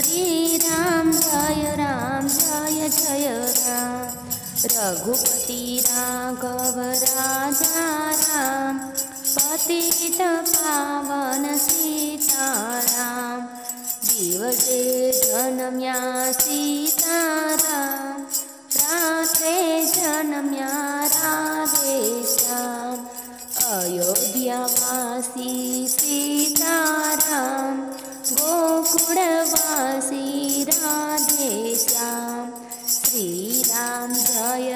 श्री राम जय जय राम। रघुपति राघव राजा राम, पतित पावन सीताराम। दिवसे जन्म्या सीताराम, रात्रे जन्म्या राधेश्याम। अयोध्यावासी सीताराम, गोकुळवासी राधेश्याम। श्री राम जय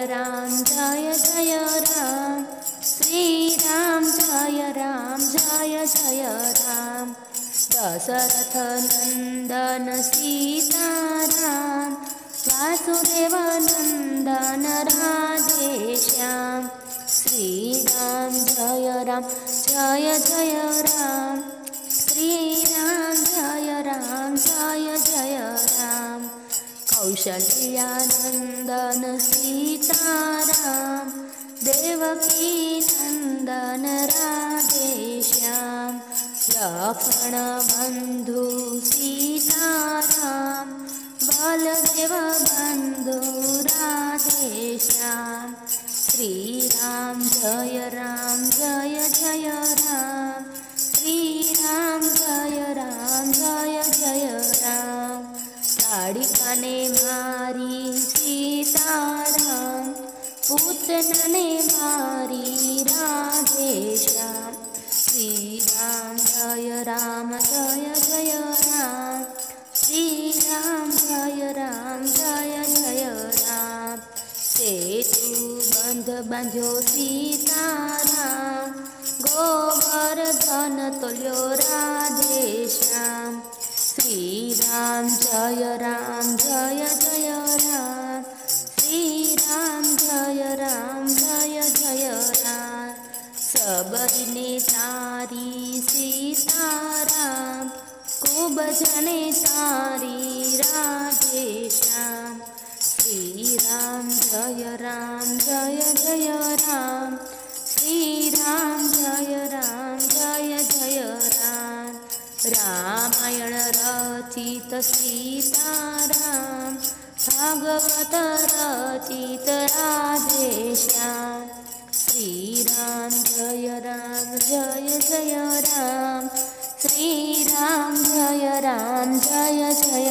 जय राम। श्री राम जय जय राम। दशरथ नंदन सीताराम, वासुदेव नंदन राधेश्याम। श्री राम जय जय राम। श्री राम जय जय राम। कौशल्या नंदन सीताराम, देवकी नंदन राधेश्याम। लक्ष्मण बंधु सीताराम, बलदेव बंधु राधेश्याम। श्री राम जय जय राम। श्री राम जय जय राम। लाडिकाने मारी सीताराम, पूतनाने मारी राधेश्याम। श्री राम जय जय राम। श्री राम जय जय राम। सेतु बंध बांध्यो सीताराम, गोवर्धन तोल्यो राधेश्याम। श्री राम जय जय राम। श्री राम जय जय राम। सबरीने तारी सीताराम, खूब जने तारी राधेश्याम। श्री राम जय जय राम। श्री राम जय जय राम। रामायण रचित सीताराम, भागवत रचित राधेश्याम। श्री राम जय जय राम। श्री राम जय जय